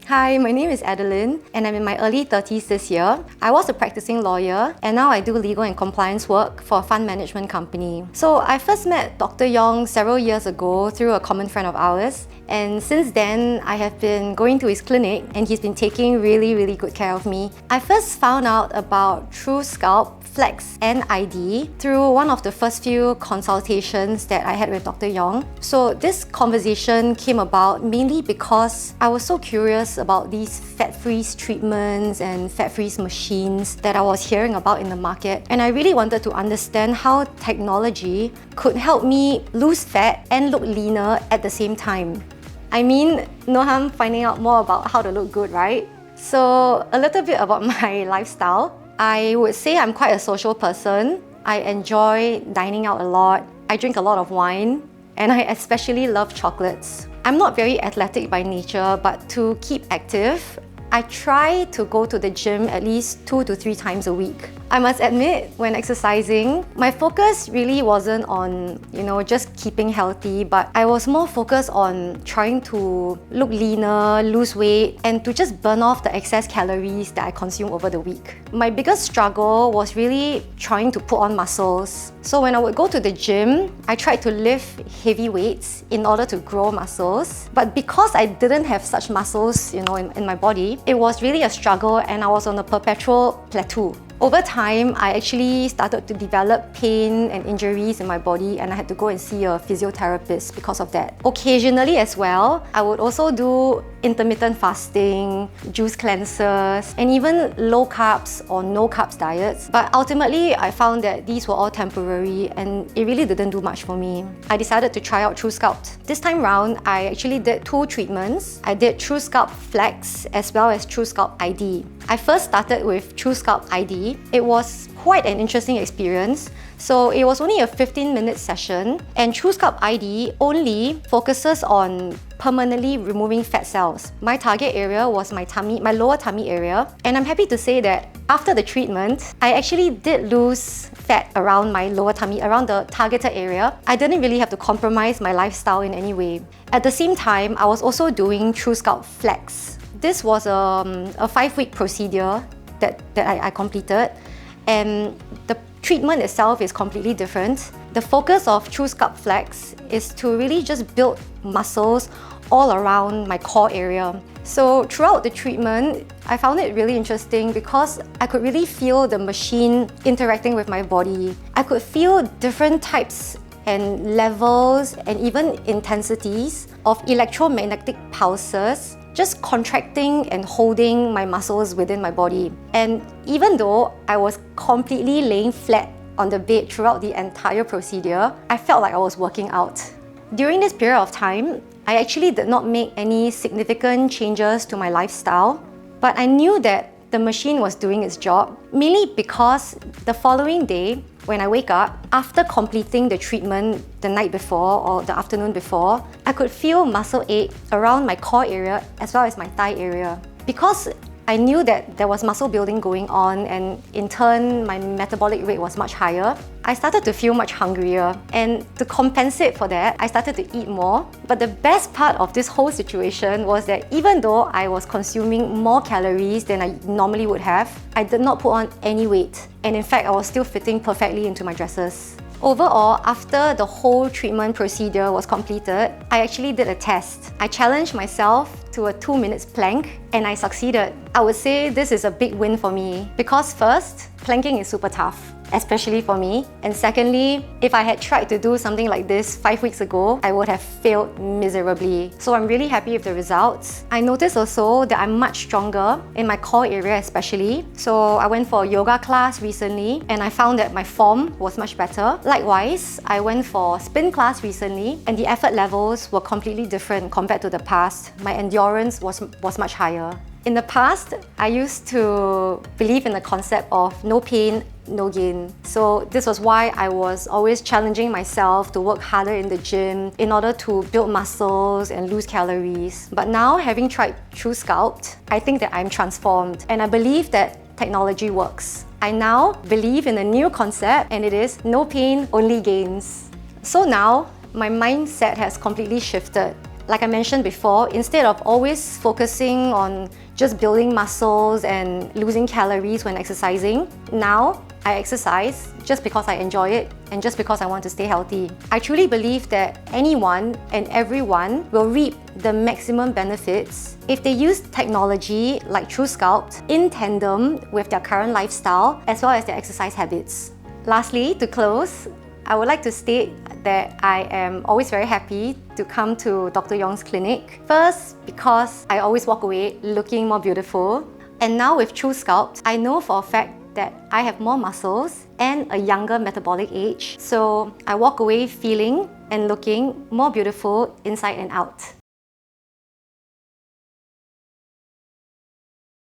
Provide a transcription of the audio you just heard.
Hi, my name is Adelyn and I'm in my early 30s this year. I was a practicing lawyer and now I do legal and compliance work for a fund management company. So I first met Dr. Yong several years ago through a common friend of ours, and since then I have been going to his clinic and he's been taking really good care of me. I first found out about TruSculpt Flex and ID through one of the first few consultations that I had with Dr. Yong. So this conversation came about mainly because I was so curious about these fat freeze treatments and fat freeze machines that I was hearing about in the market, and I really wanted to understand how technology could help me lose fat and look leaner at the same time. I mean, no harm finding out more about how to look good, right? So a little bit about my lifestyle. I would say I'm quite a social person. I enjoy dining out a lot. I drink a lot of wine, and I especially love chocolates. I'm not very athletic by nature, but to keep active, I try to go to the gym at least 2 to 3 times a week. I must admit, when exercising, my focus really wasn't on, just keeping healthy, but I was more focused on trying to look leaner, lose weight, and to just burn off the excess calories that I consume over the week. My biggest struggle was really trying to put on muscles. So when I would go to the gym, I tried to lift heavy weights in order to grow muscles. But because I didn't have such muscles, in my body, it was really a struggle and I was on a perpetual plateau. Over time, I actually started to develop pain and injuries in my body, and I had to go and see a physiotherapist because of that. Occasionally as well, I would also do intermittent fasting, juice cleanses, and even low carbs or no carbs diets. But ultimately, I found that these were all temporary and it really didn't do much for me. I decided to try out TruSculpt. This time round, I actually did 2 treatments. I did TruSculpt Flex as well as TruSculpt ID. I first started with TruSculpt ID. It was quite an interesting experience. So it was only a 15-minute session, and TruSculpt ID only focuses on permanently removing fat cells. My target area was my tummy, my lower tummy area, and I'm happy to say that after the treatment, I actually did lose fat around my lower tummy, around the targeted area. I didn't really have to compromise my lifestyle in any way. At the same time, I was also doing TruSculpt Flex. This was a 5-week procedure that I completed, and the treatment itself is completely different. The focus of TruSculpt Flex is to really just build muscles all around my core area. So throughout the treatment, I found it really interesting because I could really feel the machine interacting with my body. I could feel different types and levels and even intensities of electromagnetic pulses just contracting and holding my muscles within my body. And even though I was completely laying flat on the bed throughout the entire procedure, I felt like I was working out. During this period of time, I actually did not make any significant changes to my lifestyle, but I knew that the machine was doing its job, mainly because the following day, when I wake up, after completing the treatment the night before or the afternoon before, I could feel muscle ache around my core area as well as my thigh area. Because I knew that there was muscle building going on, and in turn, my metabolic rate was much higher, I started to feel much hungrier. And to compensate for that, I started to eat more. But the best part of this whole situation was that even though I was consuming more calories than I normally would have, I did not put on any weight. And in fact, I was still fitting perfectly into my dresses. Overall, after the whole treatment procedure was completed, I actually did a test. I challenged myself to a 2-minute plank and I succeeded. I would say this is a big win for me because first, planking is super tough, especially for me. And secondly, if I had tried to do something like this 5 weeks ago, I would have failed miserably. So I'm really happy with the results. I noticed also that I'm much stronger in my core area especially. So I went for a yoga class recently and I found that my form was much better. Likewise, I went for spin class recently and the effort levels were completely different compared to the past. My endurance was much higher. In the past, I used to believe in the concept of no pain, no gain. So this was why I was always challenging myself to work harder in the gym in order to build muscles and lose calories. But now, having tried TruSculpt, I think that I'm transformed and I believe that technology works. I now believe in a new concept, and it is no pain, only gains. So now, my mindset has completely shifted. Like I mentioned before, instead of always focusing on just building muscles and losing calories when exercising, now I exercise just because I enjoy it and just because I want to stay healthy. I truly believe that anyone and everyone will reap the maximum benefits if they use technology like TruSculpt in tandem with their current lifestyle as well as their exercise habits. Lastly, to close, I would like to state that I am always very happy to come to Dr. Yong's clinic. First, because I always walk away looking more beautiful. And now with TruSculpt, I know for a fact that I have more muscles and a younger metabolic age. So I walk away feeling and looking more beautiful inside and out.